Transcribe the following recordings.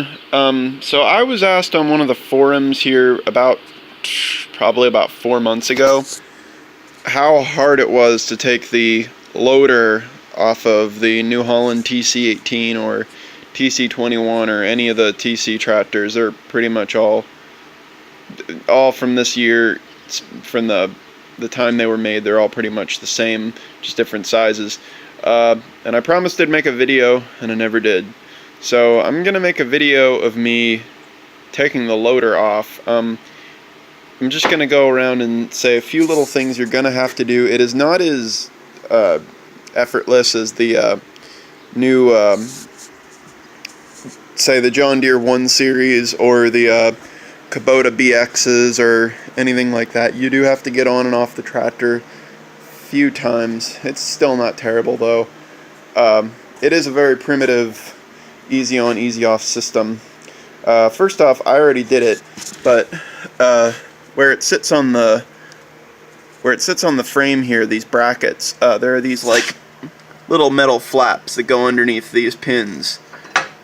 everyone. So I was asked on one of the forums here probably about 4 months ago how hard it was to take the loader off of the New Holland TC18 or TC21 or any of the TC tractors. They're pretty much all from this year, from the time they were made. They're all pretty much the same, just different sizes. And I promised I'd make a video, and I never did. So I'm gonna make a video of me taking the loader off. I'm just gonna go around and say a few little things you're gonna have to do. It is not as effortless as the new, say, the John Deere 1 Series or the Kubota BXs or anything like that. You do have to get on and off the tractor a few times. It's still not terrible though. It is a very primitive easy on, easy off system. First off, I already did it, but where it sits on the frame here, these brackets, there are these like little metal flaps that go underneath these pins.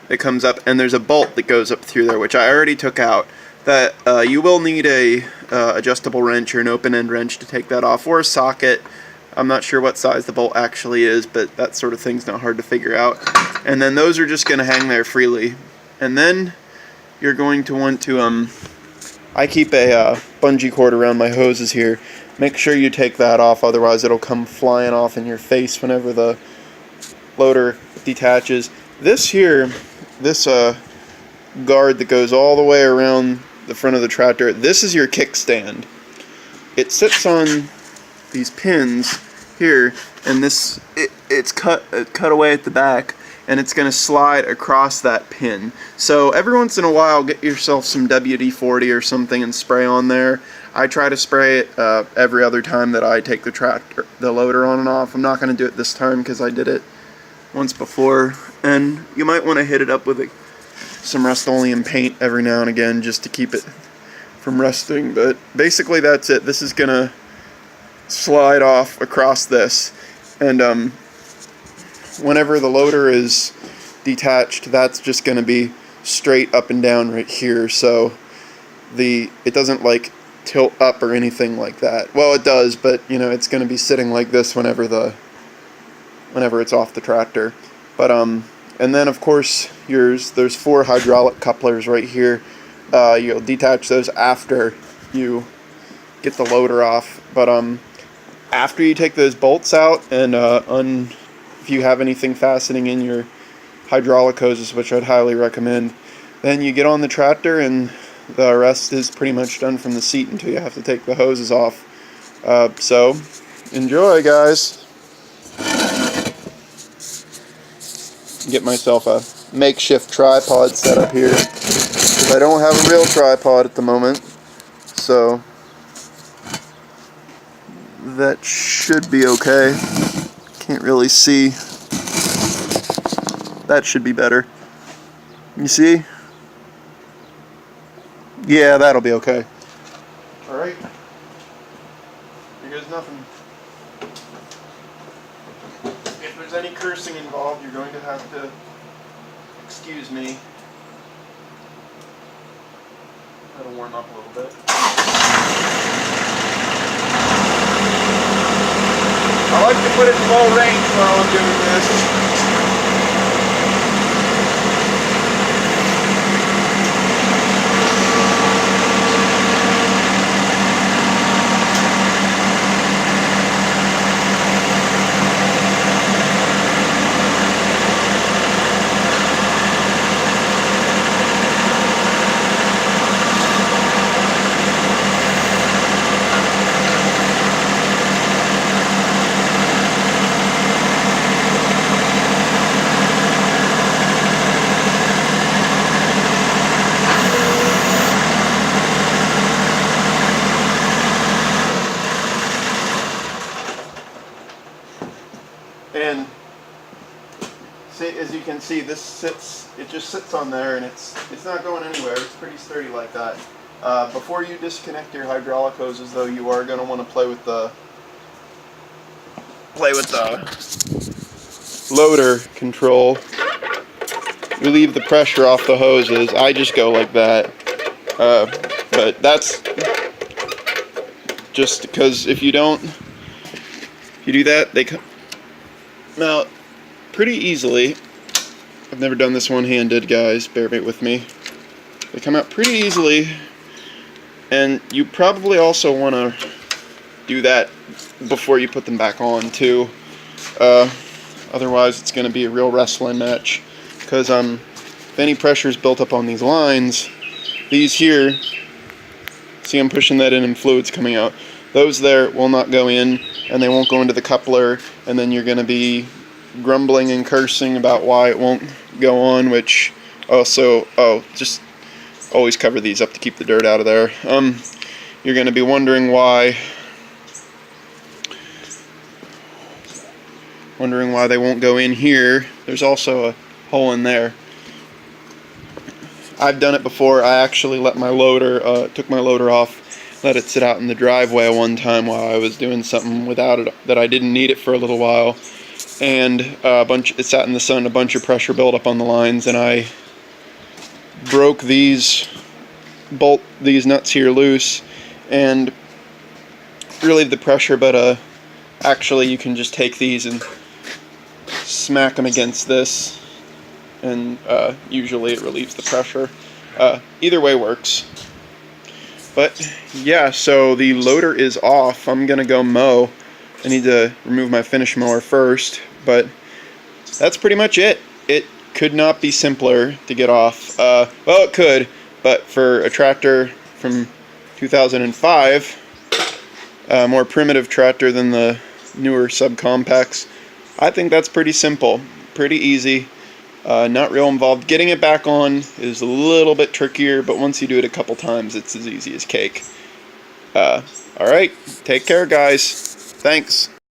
It comes up, and there's a bolt that goes up through there, which I already took out. That you will need a adjustable wrench or an open-end wrench to take that off, or a socket. I'm not sure what size the bolt actually is, but that sort of thing's not hard to figure out. And then those are just going to hang there freely. And then you're going to want to, I keep a bungee cord around my hoses here. Make sure you take that off, otherwise it'll come flying off in your face whenever the loader detaches. This here, this guard that goes all the way around the front of the tractor, this is your kickstand. It sits on these pins here, and it's cut away at the back, and it's going to slide across that pin. So every once in a while, get yourself some WD-40 or something and spray on there. I try to spray it every other time that I take the loader on and off. I'm not going to do it this time because I did it once before, and you might want to hit it up with some Rust-Oleum paint every now and again just to keep it from rusting. But basically that's it. This is going to slide off across this, and whenever the loader is detached, that's just going to be straight up and down right here, so it doesn't like tilt up or anything like that. Well, it does, but you know, it's going to be sitting like this whenever it's off the tractor. But and then of course there's 4 hydraulic couplers right here. You'll detach those after you get the loader off, but after you take those bolts out, and if you have anything fastening in your hydraulic hoses, which I'd highly recommend, then you get on the tractor and the rest is pretty much done from the seat until you have to take the hoses off. So enjoy, guys. Get myself a makeshift tripod set up here because I don't have a real tripod at the moment, so that should be okay. Can't really see. That should be better. You see? Yeah, that'll be okay. Alright. Here goes nothing. If there's any cursing involved, you're going to have to excuse me. That'll warm up a little bit. I like to put it in low range while I'm doing this. And see, as you can see, it just sits on there, and it's not going anywhere. It's pretty sturdy like that. Before you disconnect your hydraulic hoses, though, you are going to want to play with the loader control. relieve the pressure off the hoses. I just go like that. But that's just because if you do that, they come out pretty easily. I've never done this one-handed, guys. Bear with me. They come out pretty easily, and you probably also want to do that before you put them back on too. Otherwise, it's going to be a real wrestling match. Because if any pressure is built up on these lines, these here, see I'm pushing that in and fluid's coming out. Those there will not go in, and they won't go into the coupler, and then you're going to be grumbling and cursing about why it won't go on, which also, just always cover these up to keep the dirt out of there. You're going to be wondering why they won't go in here. There's also a hole in there. I've done it before. I actually let my loader, took my loader off, let it sit out in the driveway one time while I was doing something without it, that I didn't need it for a little while, and it sat in the sun, a bunch of pressure built up on the lines, and I broke these nuts here loose and relieved the pressure, but actually you can just take these and smack them against this, and usually it relieves the pressure. Either way works. But yeah, so the loader is off. I'm gonna go mow. I need to remove my finish mower first, but that's pretty much it. It could not be simpler to get off. Well, it could, but for a tractor from 2005, a more primitive tractor than the newer subcompacts, I think that's pretty simple, pretty easy, not real involved. Getting it back on is a little bit trickier, but once you do it a couple times, it's as easy as cake. Alright, take care, guys. Thanks.